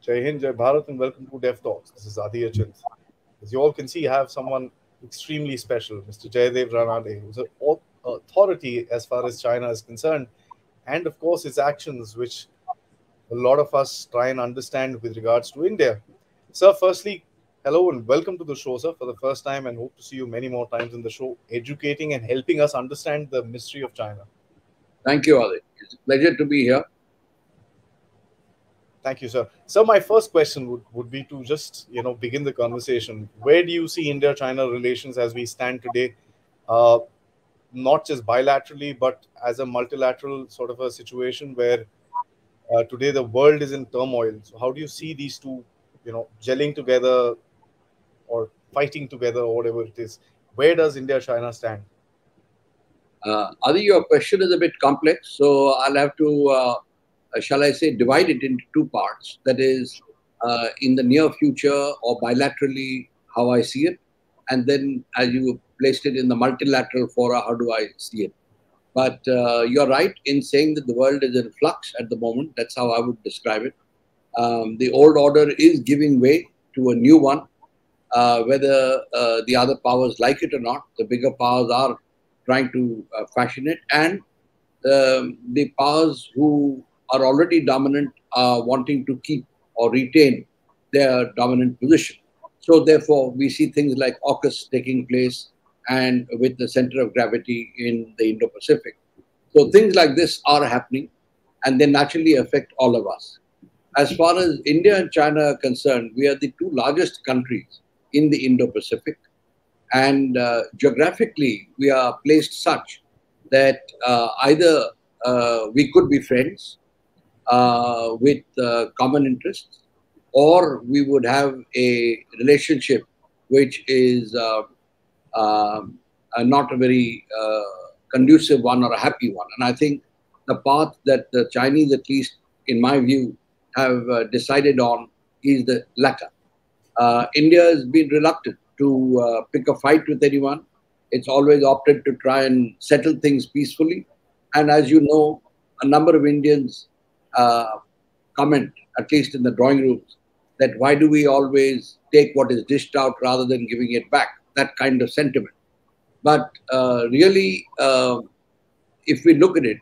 Jai Hind, Jai Bharat, and welcome to Dev Talks. This is Aadi. As you all can see, I have someone extremely special, Mr. Jayadeva Ranade, who's an authority as far as China is concerned, and of course, its actions, which a lot of us try and understand with regards to India. Sir, firstly, hello and welcome to the show, sir, for the first time, and hope to see you many more times in the show, educating and helping us understand the mystery of China. Thank you, Aadi. It's a pleasure to be here. Thank you, sir. So my first question would be to just, begin the conversation. Where do you see India-China relations as we stand today? Uh, Not just bilaterally, but as a multilateral sort of a situation where today the world is in turmoil. So how do you see these two, gelling together or fighting together or whatever it is? Where does India-China stand? Adi, your question is a bit complex, so I'll have to, shall I say, divide it into two parts. That is, in the near future or bilaterally, how I see it, and then as you placed it in the multilateral fora, how do I see it? But you're right in saying that the world is in flux at the moment. That's how I would describe it. The old order is giving way to a new one, whether the other powers like it or not. The bigger powers are trying to fashion it, and the powers who are already dominant are wanting to keep or retain their dominant position. So therefore, we see things like AUKUS taking place and with the center of gravity in the Indo-Pacific. So things like this are happening, and they naturally affect all of us. As far as India and China are concerned, we are the two largest countries in the Indo-Pacific. And geographically, we are placed such that either we could be friends with common interests, or we would have a relationship which is not a very conducive one or a happy one. And I think the path that the Chinese, at least in my view, have decided on is the latter. India has been reluctant to pick a fight with anyone. It's always opted to try and settle things peacefully. And as you know, a number of Indians comment, at least in the drawing rooms, that why do we always take what is dished out rather than giving it back? That kind of sentiment. But really, if we look at it,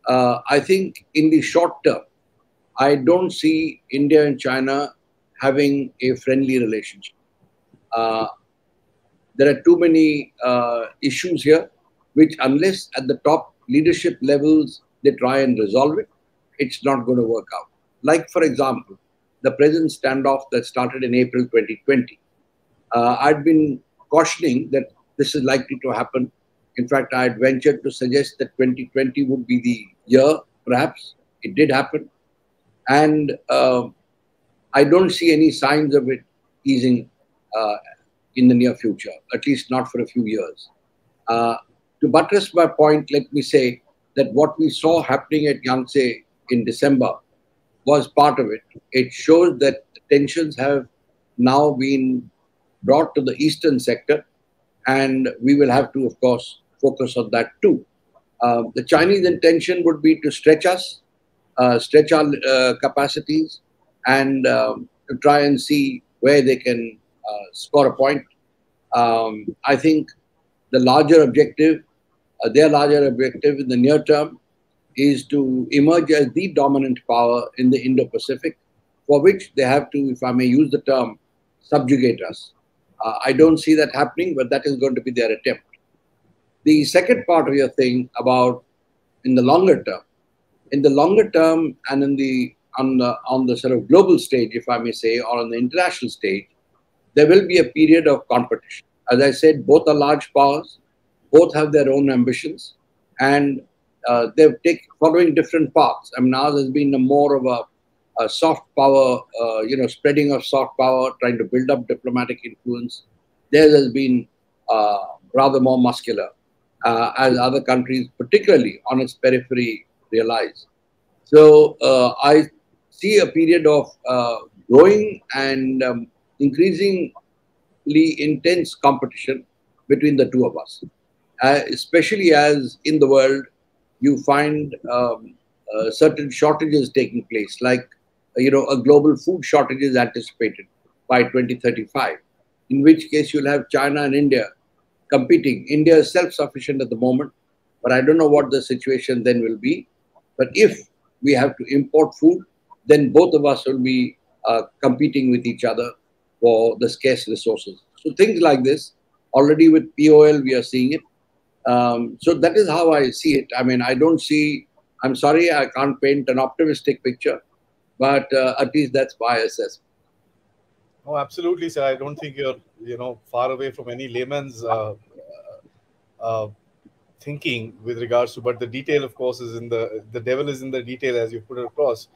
I think in the short term, I don't see India and China having a friendly relationship. There are too many issues here, which unless at the top leadership levels they try and resolve it, it's not going to work out. Like, for example, the present standoff that started in April 2020. I'd been cautioning that this is likely to happen. In fact, I had ventured to suggest that 2020 would be the year, perhaps. It did happen. And I don't see any signs of it easing in the near future, at least not for a few years. To buttress my point, let me say that what we saw happening at Yangtze in December was part of it. It shows that tensions have now been brought to the eastern sector, and we will have to, of course, focus on that too. The Chinese intention would be to stretch us, stretch our capacities, and to try and see where they can score a point. I think the larger objective, their larger objective in the near term, is to emerge as the dominant power in the Indo-Pacific, for which they have to, if I may use the term, subjugate us. I don't see that happening, but that is going to be their attempt. The second part of your thing about in the longer term, and in the on the sort of global stage, if I may say, or on the international stage, there will be a period of competition. As I said, both are large powers, both have their own ambitions, and they've taken following different paths. I mean, ours has been more of a soft power, spreading of soft power, trying to build up diplomatic influence. Theirs has been rather more muscular, as other countries, particularly on its periphery, realize. So I see a period of growing and increasingly intense competition between the two of us, especially as in the world you find certain shortages taking place, like a global food shortage is anticipated by 2035, in which case you'll have China and India competing. India is self-sufficient at the moment, but I don't know what the situation then will be. But if we have to import food, then both of us will be competing with each other for the scarce resources. So things like this, already with POL, we are seeing it. So that is how I see it. I mean, I don't see, I'm sorry, I can't paint an optimistic picture, but at least that's my assessment. Oh, absolutely, sir. I don't think you're, far away from any layman's uh, thinking with regards to, but the detail, of course, is in the devil is in the detail, as you put it across.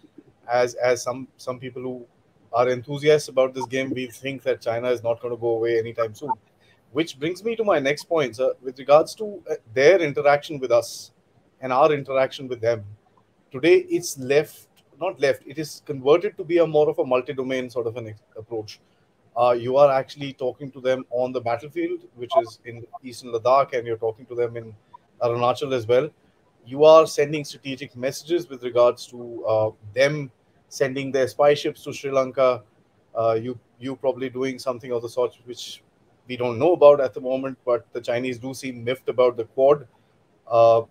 As some people who are enthusiasts about this game, we think that China is not going to go away anytime soon. Which brings me to my next point, sir, with regards to their interaction with us and our interaction with them. Today, it's not left, it is converted to be a more of a multi-domain sort of an approach. You are actually talking to them on the battlefield, which is in eastern Ladakh, and you're talking to them in Arunachal as well. You are sending strategic messages with regards to them sending their spy ships to Sri Lanka. You probably doing something of the sort which we don't know about at the moment, but the Chinese do seem miffed about the Quad. Uh,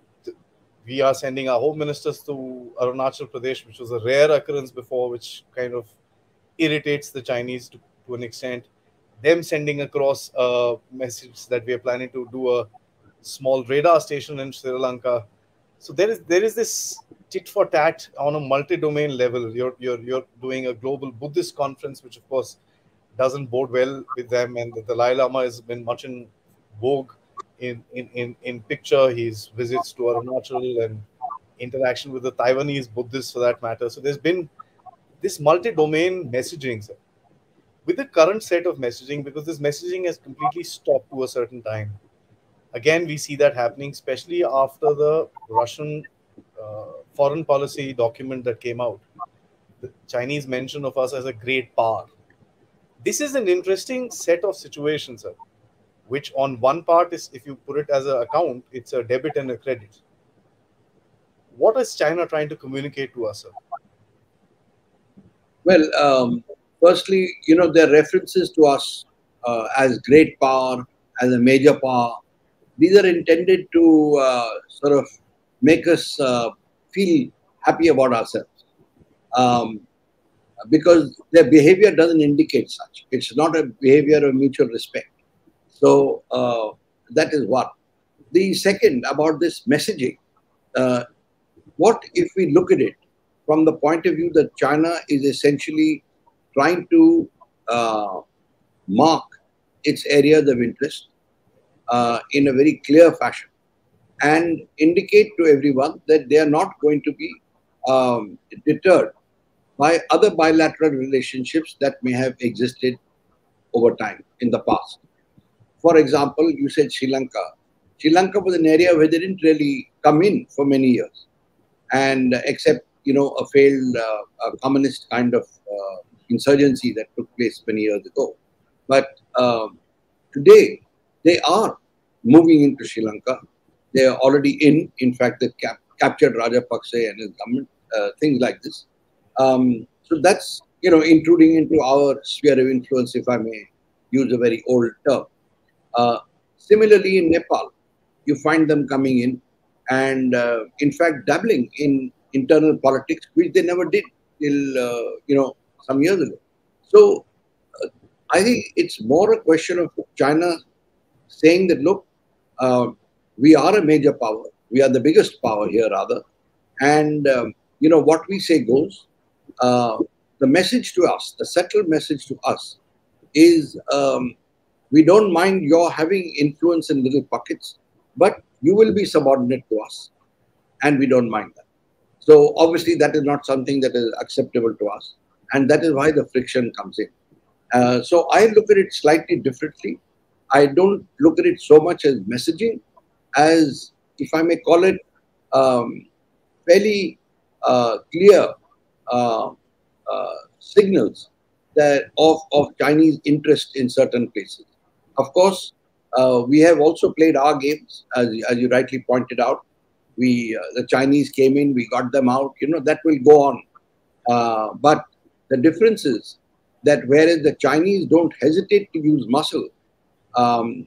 we are sending our home ministers to Arunachal Pradesh, which was a rare occurrence before, which kind of irritates the Chinese to an extent. Them sending across a message that we are planning to do a small radar station in Sri Lanka. So there is this tit for tat on a multi-domain level. You're doing a global Buddhist conference, which of course doesn't bode well with them, and the Dalai Lama has been much in vogue in picture. His visits to Arunachal and interaction with the Taiwanese Buddhists for that matter. So there's been this multi-domain messaging, sir, with the current set of messaging, because this messaging has completely stopped to a certain time. Again, we see that happening, especially after the Russian foreign policy document that came out. The Chinese mention of us as a great power. This is an interesting set of situations, sir, which on one part is, if you put it as an account, it's a debit and a credit. What is China trying to communicate to us, sir? Well, firstly, their references to us as great power, as a major power, these are intended to sort of make us feel happy about ourselves. Um, because their behavior doesn't indicate such. It's not a behavior of mutual respect. So that is one. The second, about this messaging, what if we look at it from the point of view that China is essentially trying to mark its areas of interest in a very clear fashion and indicate to everyone that they are not going to be deterred by other bilateral relationships that may have existed over time in the past. For example, you said Sri Lanka. Sri Lanka was an area where they didn't really come in for many years, and except a failed communist kind of insurgency that took place many years ago. But today they are moving into Sri Lanka. They are already in fact, they captured Rajapaksa and his government, things like this. So that's, intruding into our sphere of influence, if I may use a very old term. Similarly, in Nepal, you find them coming in and, in fact, dabbling in internal politics, which they never did till, some years ago. So I think it's more a question of China saying that, look, we are a major power. We are the biggest power here, rather. And, what we say goes. The message to us, the settled message to us is we don't mind your having influence in little pockets, but you will be subordinate to us. And we don't mind that. So obviously that is not something that is acceptable to us. And that is why the friction comes in. So I look at it slightly differently. I don't look at it so much as messaging as, if I may call it, fairly clear signals that of Chinese interest in certain places. Of course, we have also played our games, as you rightly pointed out. The Chinese came in, we got them out. That will go on. But The difference is that whereas the Chinese don't hesitate to use muscle, um,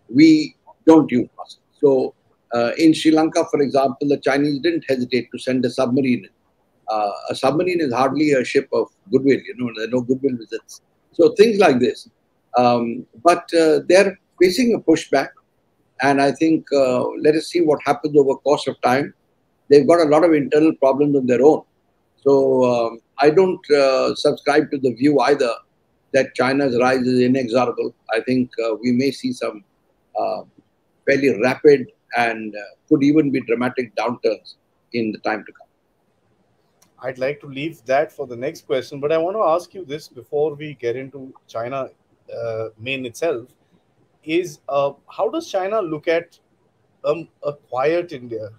we don't use muscle. So in Sri Lanka, for example, the Chinese didn't hesitate to send a submarine. A submarine is hardly a ship of goodwill, there are no goodwill visits. So things like this. But they're facing a pushback. And I think let us see what happens over the course of time. They've got a lot of internal problems of their own. So I don't subscribe to the view either that China's rise is inexorable. I think we may see some fairly rapid and could even be dramatic downturns in the time to come. I'd like to leave that for the next question, but I want to ask you this before we get into China main itself. Is how does China look at a quiet India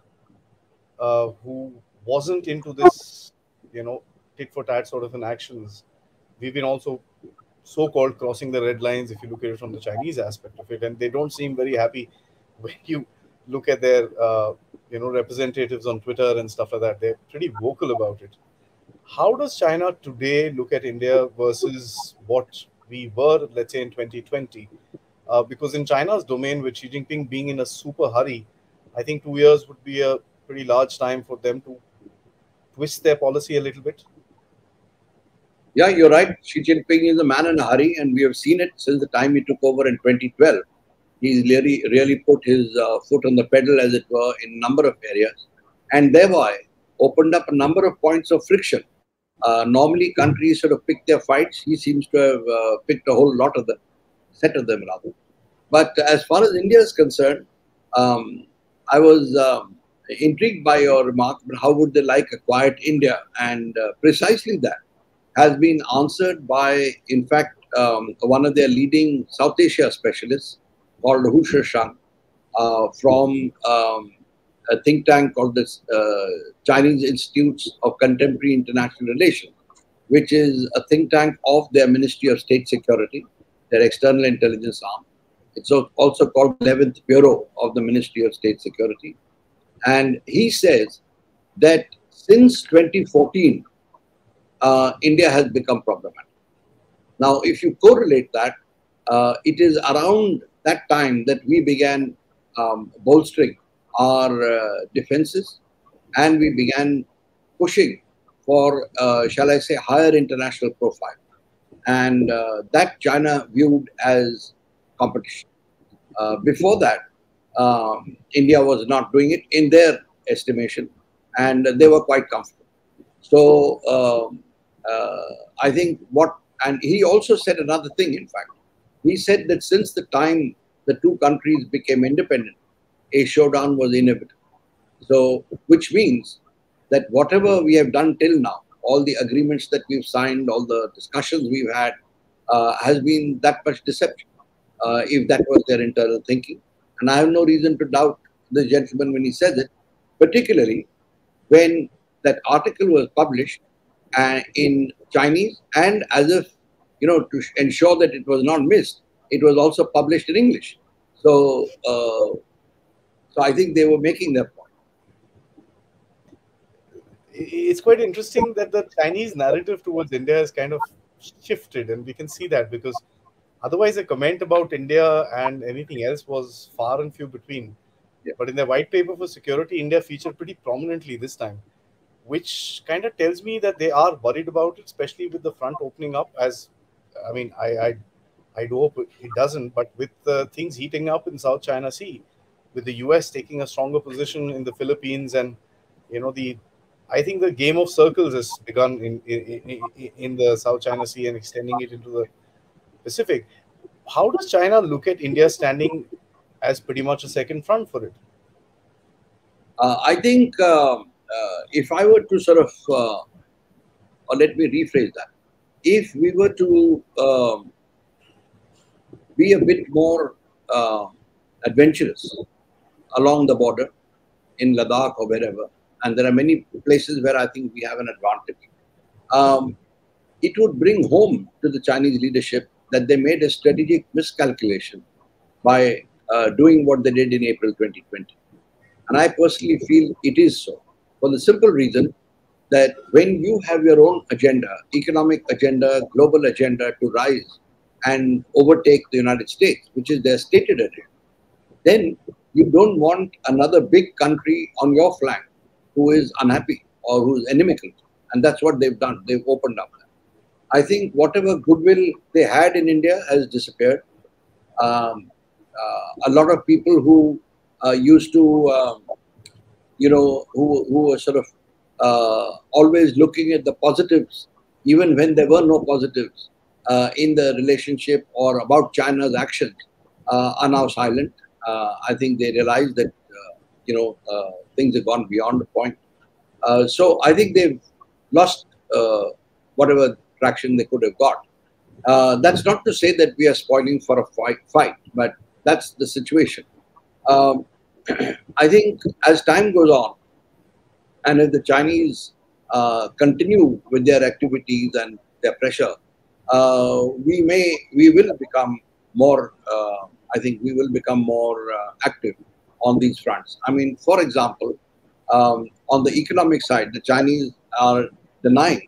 who wasn't into this, tit for tat sort of an actions? We've been also so-called crossing the red lines if you look at it from the Chinese aspect of it, and they don't seem very happy when you look at their representatives on Twitter and stuff like that. They're pretty vocal about it. How does China today look at India versus what we were, let's say, in 2020? Because in China's domain, with Xi Jinping being in a super hurry, I think 2 years would be a pretty large time for them to twist their policy a little bit. Yeah, you're right. Xi Jinping is a man in a hurry, and we have seen it since the time he took over in 2012. He's really put his foot on the pedal, as it were, in a number of areas, and thereby opened up a number of points of friction. Normally, countries sort of pick their fights. He seems to have picked a whole lot of them, set of them rather. But as far as India is concerned, I was intrigued by your remark, but how would they like a quiet India? And precisely that has been answered by, in fact, one of their leading South Asia specialists called Hu Shishang from a think tank called the Chinese Institutes of Contemporary International Relations, which is a think tank of their Ministry of State Security, their external intelligence arm. It's also called 11th Bureau of the Ministry of State Security. And he says that since 2014, India has become problematic. Now, if you correlate that, it is around that time that we began bolstering our defenses, and we began pushing for, shall I say, higher international profile. And that China viewed as competition. Before that, India was not doing it in their estimation, and they were quite comfortable. So I think and he also said another thing, in fact. He said that since the time the two countries became independent, a showdown was inevitable. So, which means that whatever we have done till now, all the agreements that we've signed, all the discussions we've had, has been that much deception, if that was their internal thinking. And I have no reason to doubt the gentleman when he says it, particularly when that article was published in Chinese, and as if, to ensure that it was not missed, it was also published in English. So, so I think they were making their point. It's quite interesting that the Chinese narrative towards India has kind of shifted, and we can see that because otherwise a comment about India and anything else was far and few between. Yeah. But in the white paper for security, India featured pretty prominently this time, which kind of tells me that they are worried about it, especially with the front opening up. I do hope it doesn't, but with things heating up in South China Sea, with the US taking a stronger position in the Philippines, and I think the game of circles has begun in the South China Sea and extending it into the Pacific. How does China look at India standing as pretty much a second front for it? I think if I were to sort of, or let me rephrase that, if we were to be a bit more adventurous along the border in Ladakh or wherever, and there are many places where I think we have an advantage, it would bring home to the Chinese leadership that they made a strategic miscalculation by doing what they did in April 2020. And I personally feel it is so, for the simple reason that when you have your own agenda, economic agenda, global agenda to rise and overtake the United States, which is their stated agenda, then you don't want another big country on your flank who is unhappy or who is inimical. And that's what they've done. They've opened up. I think whatever goodwill they had in India has disappeared. A lot of people who used to, who were sort of always looking at the positives, even when there were no positives in the relationship or about China's actions, are now silent. I think they realize that, things have gone beyond the point. So I think they've lost whatever traction they could have got. That's not to say that we are spoiling for a fight, but that's the situation. I think as time goes on, and if the Chinese continue with their activities and their pressure, we will become more. I think we will become more active on these fronts. I mean, for example, on the economic side, the Chinese are denying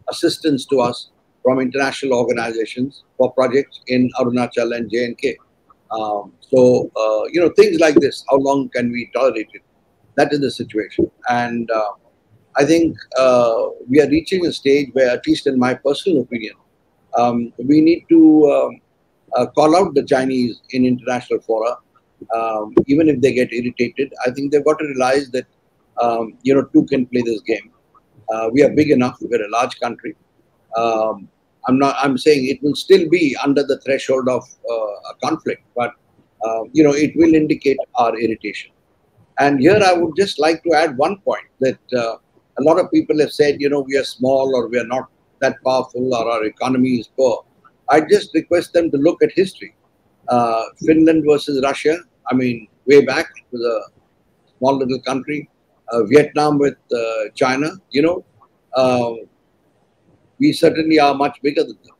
assistance to us from international organizations for projects in Arunachal and J&K. Things like this, how long can we tolerate it? That is the situation. And I think we are reaching a stage where, at least in my personal opinion, we need to call out the Chinese in international fora, even if they get irritated. I think they've got to realize that, two can play this game. We are big enough. We're a large country. I'm saying it will still be under the threshold of a conflict, but, it will indicate our irritation. And here I would just like to add one point that a lot of people have said, we are small or we are not that powerful or our economy is poor. I just request them to look at history. Finland versus Russia, I mean, way back, it was a small little country. Vietnam with China, we certainly are much bigger than them.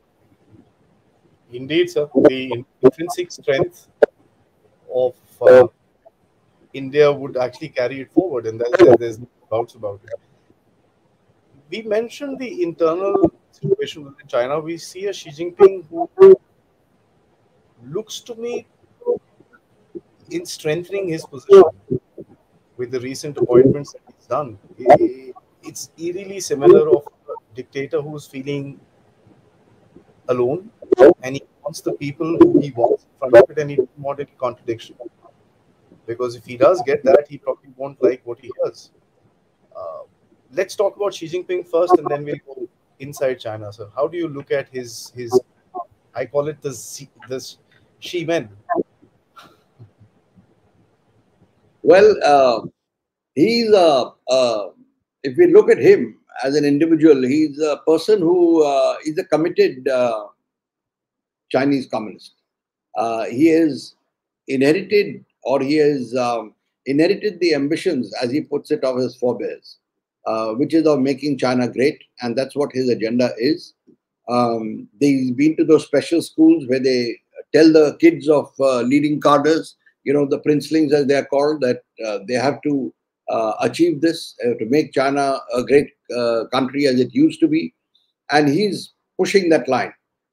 Indeed, sir. The intrinsic strength of India would actually carry it forward, and there's no doubts about it. We mentioned the internal situation within China. We see a Xi Jinping who looks to me in strengthening his position with the recent appointments that he's done. It's eerily similar of a dictator who's feeling alone, and he wants the people who he wants in front of it, and he doesn't want any contradiction. Because if he does get that, he probably won't like what he hears. Let's talk about Xi Jinping first, and then we'll go inside China, sir. How do you look at his I call it the Xi men? Well, he's if we look at him as an individual, he's a person who is a committed Chinese communist. He has inherited, or he has inherited the ambitions, as he puts it, of his forebears, which is of making China great, and that's what his agenda is. They've been to those special schools where they tell the kids of leading cadres, the princelings as they are called, that they have to achieve this, to make China a great country as it used to be. And he's pushing that line.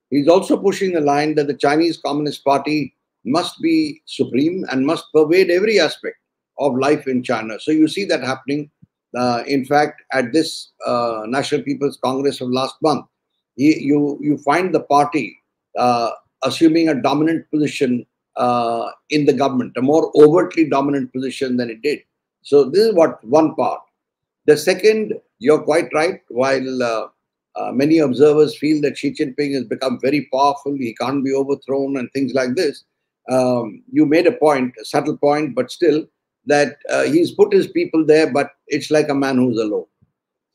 He's also pushing the line that the Chinese Communist Party must be supreme and must pervade every aspect of life in China. So you see that happening. In fact, at this National People's Congress of last month, you find the party assuming a dominant position in the government, a more overtly dominant position than it did. So this is one part. The second, you're quite right. While many observers feel that Xi Jinping has become very powerful, he can't be overthrown and things like this, you made a point, a subtle point, but still, that he's put his people there, but it's like a man who's alone.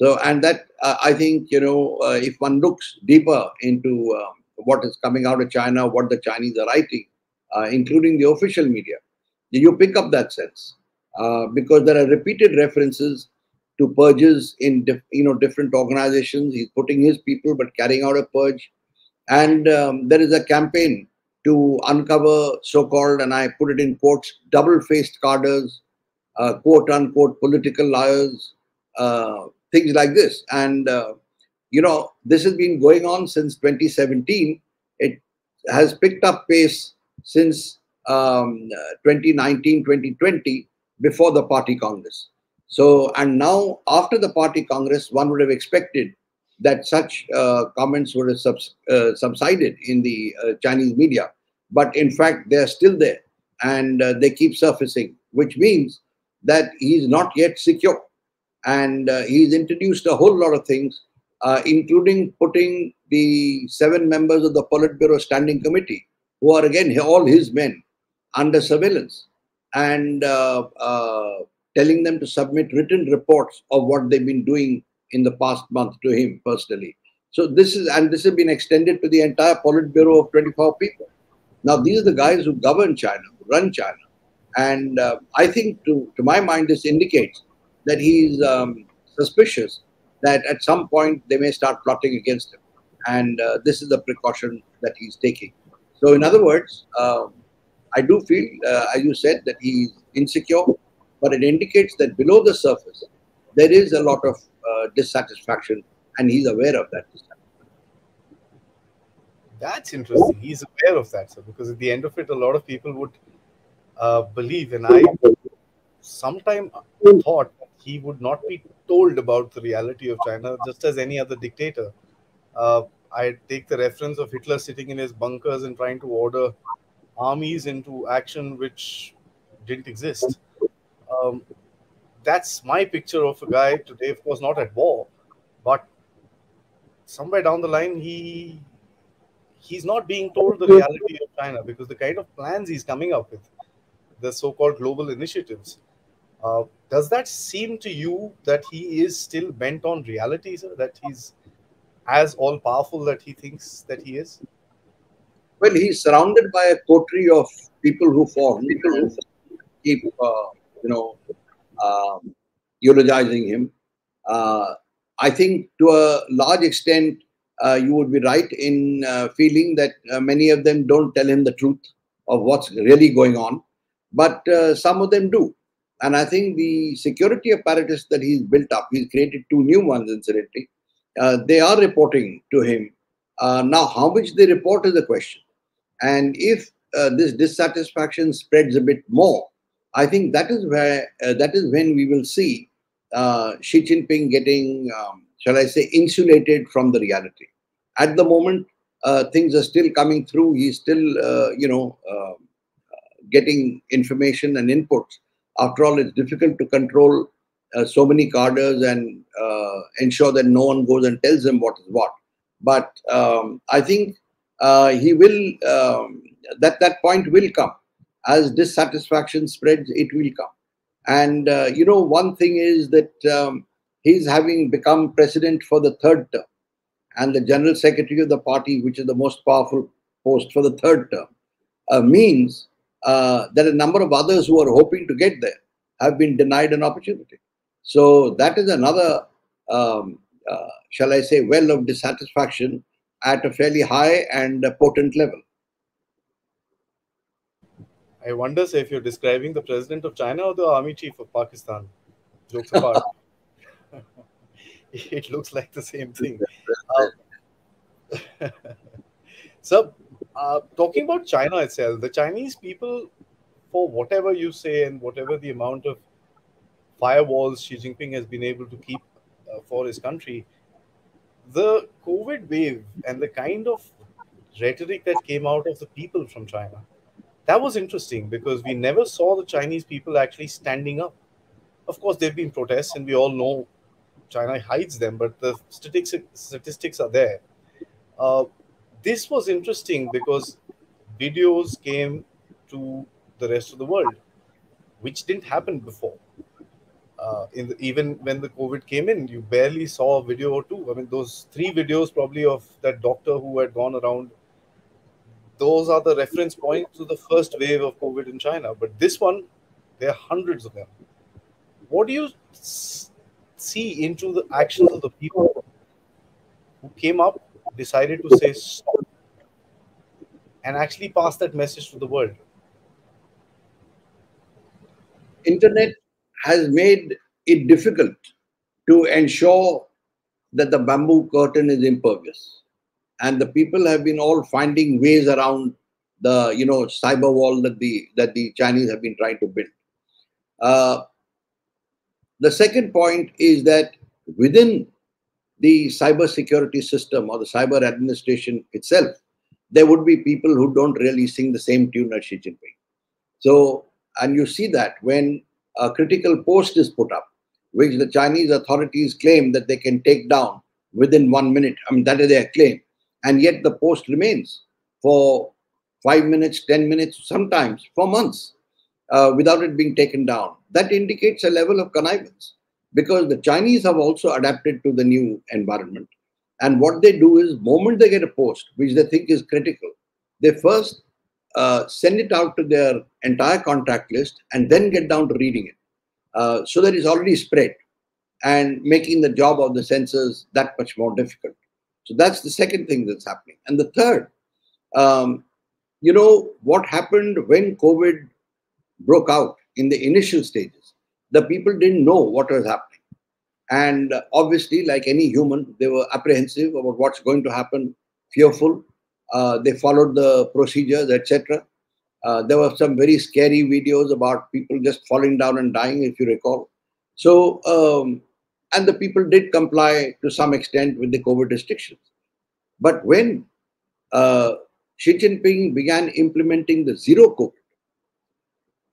So, and that I think, if one looks deeper into what is coming out of China, what the Chinese are writing, including the official media, you pick up that sense. Because there are repeated references to purges in different organizations. He's putting his people but carrying out a purge, and there is a campaign to uncover so-called, and I put it in quotes, double-faced cadres, quote-unquote political liars, things like this. And, this has been going on since 2017. It has picked up pace since 2019, 2020, before the party congress. So, and now after the party congress, one would have expected that such comments would have subsided in the Chinese media. But in fact, they are still there, and they keep surfacing, which means that he is not yet secure. And he's introduced a whole lot of things, including putting the 7 members of the Politburo Standing Committee, who are again all his men, under surveillance, and telling them to submit written reports of what they've been doing in the past month to him personally. So this has been extended to the entire Politburo of 24 people. Now, these are the guys who govern China, who run China. And I think, to my mind, this indicates that he's suspicious that at some point they may start plotting against him. And this is the precaution that he's taking. So, in other words, I do feel, as you said, that he's insecure, but it indicates that below the surface, there is a lot of dissatisfaction, and he's aware of that dissatisfaction. That's interesting. He's aware of that, sir, because at the end of it, a lot of people would believe, and I sometime thought that he would not be told about the reality of China, just as any other dictator. I take the reference of Hitler sitting in his bunkers and trying to order armies into action which didn't exist. That's my picture of a guy today, of course, not at war, but somewhere down the line, he's not being told the reality of China, because the kind of plans he's coming up with, the so-called global initiatives, does that seem to you that he is still bent on reality, sir? That he's as all-powerful that he thinks that he is? Well, he's surrounded by a coterie of people who keep, eulogizing him. I think to a large extent, you would be right in feeling that many of them don't tell him the truth of what's really going on, but some of them do. And I think the security apparatus that he's built up, he's created 2 new ones, incidentally, they are reporting to him. Now, how much they report is the question. And if this dissatisfaction spreads a bit more, I think that is when we will see Xi Jinping getting, shall I say, insulated from the reality. At the moment, things are still coming through. He's still, getting information and inputs. After all, it's difficult to control so many cadres and ensure that no one goes and tells him what is what. But I think he will, that point will come. As dissatisfaction spreads, it will come. And, one thing is that he's having become president for the 3rd term, and the general secretary of the party, which is the most powerful post for the 3rd term, means that a number of others who are hoping to get there have been denied an opportunity. So that is another, shall I say, well of dissatisfaction at a fairly high and potent level. I wonder if you're describing the president of China or the army chief of Pakistan. Jokes apart. It looks like the same thing. So, talking about China itself, the Chinese people, for whatever you say and whatever the amount of firewalls Xi Jinping has been able to keep for his country, the COVID wave and the kind of rhetoric that came out of the people from China, that was interesting, because we never saw the Chinese people actually standing up. Of course, there have been protests, and we all know China hides them, but the statistics are there. This was interesting because videos came to the rest of the world, which didn't happen before. Even when the COVID came in, you barely saw a video or 2. I mean, those 3 videos probably of that doctor who had gone around, those are the reference points to the first wave of COVID in China. But this one, there are hundreds of them. What do you see into the actions of the people who came up, decided to say stop, and actually pass that message to the world? Internet has made it difficult to ensure that the bamboo curtain is impervious. And the people have been all finding ways around the cyber wall that the Chinese have been trying to build. Uh, the second point is that within the cyber security system or the cyber administration itself, there would be people who don't really sing the same tune as Xi Jinping. So, and you see that when a critical post is put up, which the Chinese authorities claim that they can take down within 1 minute. I mean, that is their claim. And yet the post remains for 5 minutes, 10 minutes, sometimes for months without it being taken down. That indicates a level of connivance because the Chinese have also adapted to the new environment. And what they do is, moment they get a post which they think is critical, they first send it out to their entire contact list and then get down to reading it so that it's already spread and making the job of the censors that much more difficult. So that's the second thing that's happening. And the third, what happened when COVID broke out in the initial stages? The people didn't know what was happening. And obviously, like any human, they were apprehensive about what's going to happen, fearful. They followed the procedures, etc. There were some very scary videos about people just falling down and dying, if you recall. So, and the people did comply to some extent with the COVID restrictions. But when Xi Jinping began implementing the zero COVID,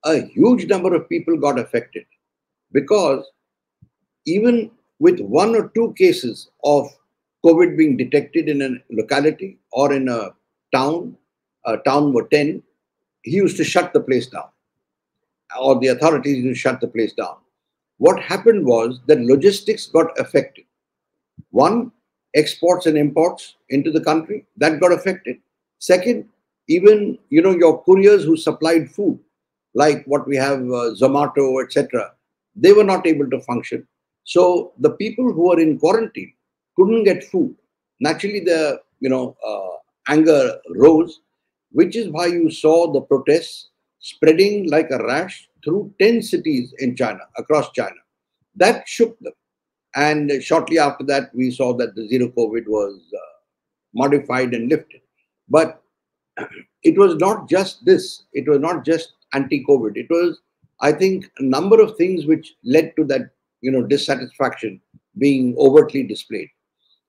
a huge number of people got affected because even with 1 or 2 cases of COVID being detected in a locality or in a town were 10, he used to shut the place down, or the authorities used to shut the place down. What happened was that logistics got affected. One, exports and imports into the country, that got affected. Second, even your couriers who supplied food, like what we have, Zomato, etc., they were not able to function. So the people who were in quarantine couldn't get food. Naturally, the anger rose, which is why you saw the protests spreading like a rash through 10 cities in China, across China. That shook them. And shortly after that, we saw that the zero COVID was modified and lifted. But it was not just this. It was not just anti-COVID. It was, I think, a number of things which led to that, dissatisfaction being overtly displayed.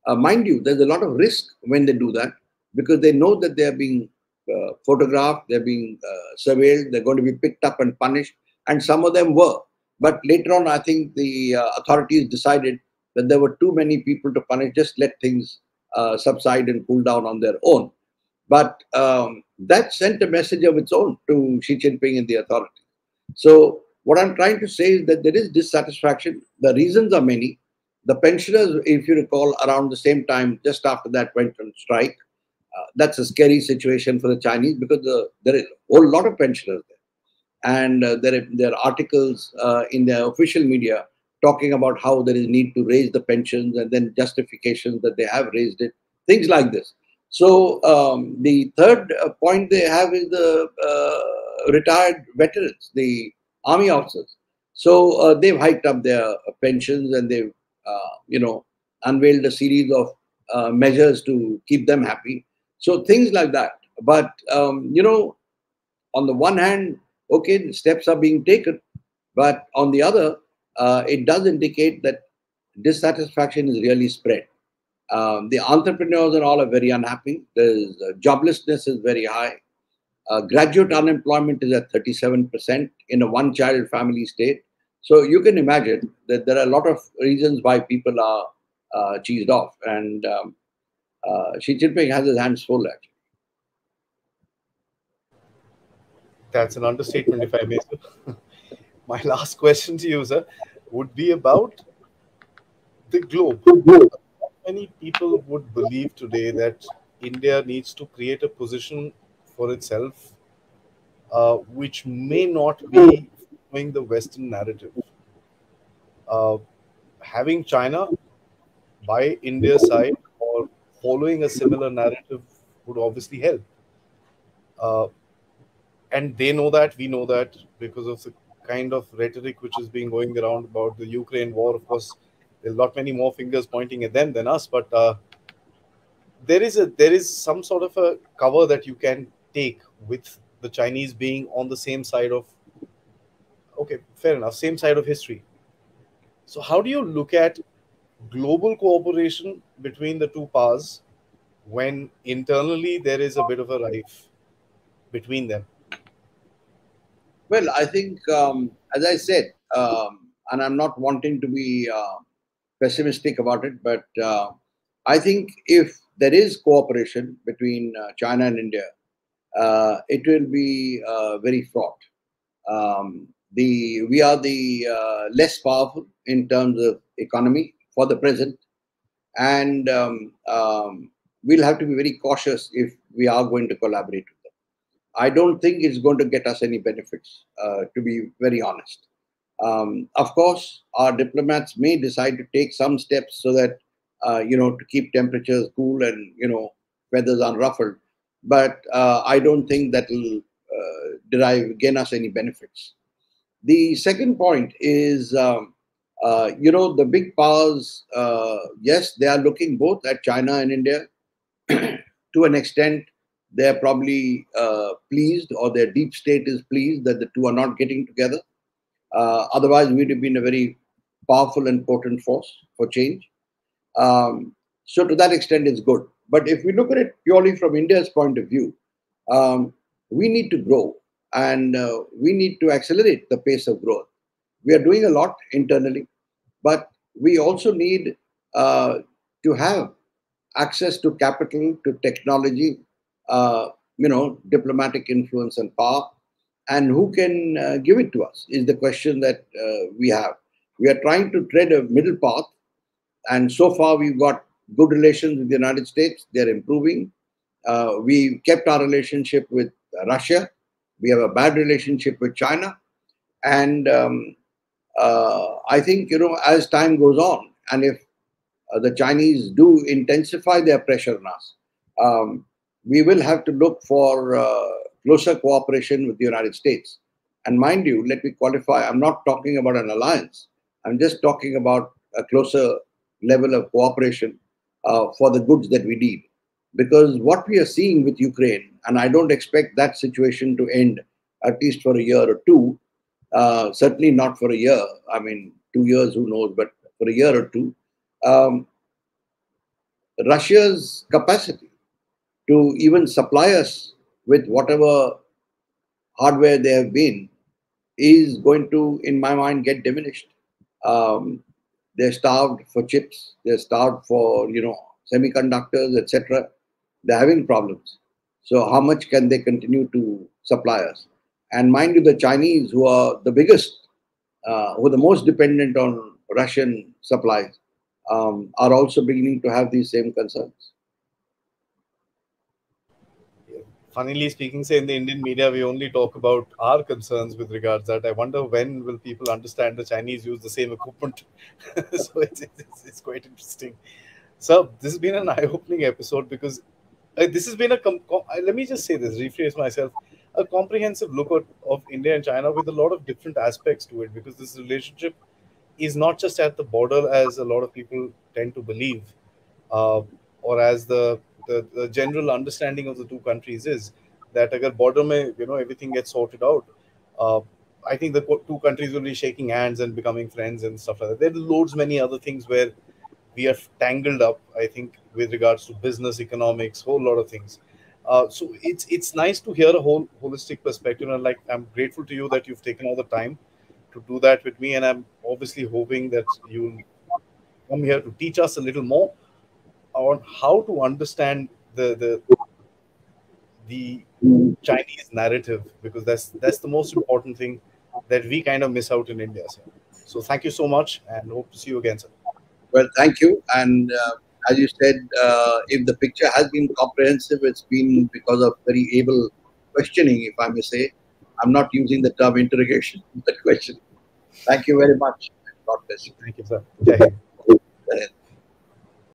Mind you, there's a lot of risk when they do that because they know that they're being photographed, they're being surveilled, they're going to be picked up and punished. And some of them were. But later on, I think the authorities decided that there were too many people to punish, just let things subside and cool down on their own. But that sent a message of its own to Xi Jinping and the authorities. So what I'm trying to say is that there is dissatisfaction. The reasons are many. The pensioners, if you recall, around the same time, just after that, went on strike. That's a scary situation for the Chinese because there is a whole lot of pensioners there. And there are articles in the official media talking about how there is need to raise the pensions and then justifications that they have raised it, things like this. So the third point they have is the retired veterans, the army officers. So they've hiked up their pensions and they've, unveiled a series of measures to keep them happy. So things like that. But, on the one hand, okay, the steps are being taken, but on the other, it does indicate that dissatisfaction is really spread. The entrepreneurs and all are very unhappy. There's joblessness is very high. Graduate unemployment is at 37% in a one-child family state. So you can imagine that there are a lot of reasons why people are cheesed off, and Xi Jinping has his hands full actually. That's an understatement, if I may, sir. My last question to you, sir, would be about the globe. Many people would believe today that India needs to create a position for itself, which may not be following the Western narrative. Uh, Having China by India's side or following a similar narrative would obviously help. Uh, and they know that, we know that, because of the kind of rhetoric which is being going around about the Ukraine war. Of course, There are a lot many more fingers pointing at them than us, but there is some sort of a cover that you can take with the Chinese being on the same side of, okay, fair enough, same side of history. So how do you look at global cooperation between the two powers when internally there is a bit of a rife between them? Well, I think, as I said, and I'm not wanting to be pessimistic about it, but I think if there is cooperation between China and India, it will be very fraught. We are the less powerful in terms of economy for the present, and we'll have to be very cautious if we are going to collaborate with them. I don't think it's going to get us any benefits, to be very honest. Of course, our diplomats may decide to take some steps so that to keep temperatures cool and feathers unruffled. But I don't think that will gain us any benefits. The second point is, the big powers. Yes, they are looking both at China and India. To an extent, they're probably pleased, or their deep state is pleased that the two are not getting together. Otherwise, we'd have been a very powerful and potent force for change. So to that extent, it's good. But if we look at it purely from India's point of view, we need to grow, and we need to accelerate the pace of growth. We are doing a lot internally, but we also need to have access to capital, to technology, diplomatic influence and power. And who can give it to us is the question that we have. We are trying to tread a middle path, and so far we've got good relations with the United States. They're improving. We kept our relationship with Russia. We have a bad relationship with China. And I think, as time goes on, and if the Chinese do intensify their pressure on us, we will have to look for closer cooperation with the United States. And mind you, let me qualify, I'm not talking about an alliance. I'm just talking about a closer level of cooperation for the goods that we need. Because what we are seeing with Ukraine, and I don't expect that situation to end at least for a year or two, certainly not for a year. I mean, 2 years, who knows, but for a year or two, Russia's capacity to even supply us with whatever hardware they have been is going to, in my mind, get diminished. They're starved for chips. They're starved for, semiconductors, etc. They're having problems. So how much can they continue to supply us? And mind you, the Chinese, who are the biggest, who are the most dependent on Russian supplies, are also beginning to have these same concerns. Funnily speaking, say in the Indian media, we only talk about our concerns with regards that. I wonder when will people understand the Chinese use the same equipment. So it's quite interesting. So this has been an eye-opening episode because this has been let me just say this, rephrase myself, a comprehensive look of India and China with a lot of different aspects to it, because this relationship is not just at the border as a lot of people tend to believe, or as the general understanding of the two countries is that agar border mein, everything gets sorted out, I think the two countries will be shaking hands and becoming friends and stuff like that. There are loads many other things where we are tangled up, I think, with regards to business, economics, whole lot of things. So it's nice to hear a whole holistic perspective, and like I'm grateful to you that you've taken all the time to do that with me, and I'm obviously hoping that you'll come here to teach us a little more on how to understand the Chinese narrative, because that's the most important thing that we kind of miss out in India, sir. So thank you so much, and hope to see you again, sir. Well, thank you. And as you said, if the picture has been comprehensive, it's been because of very able questioning, if I may say. I'm not using the term interrogation, but question. Thank you very much. God bless you. Thank you, sir. Jai Hind.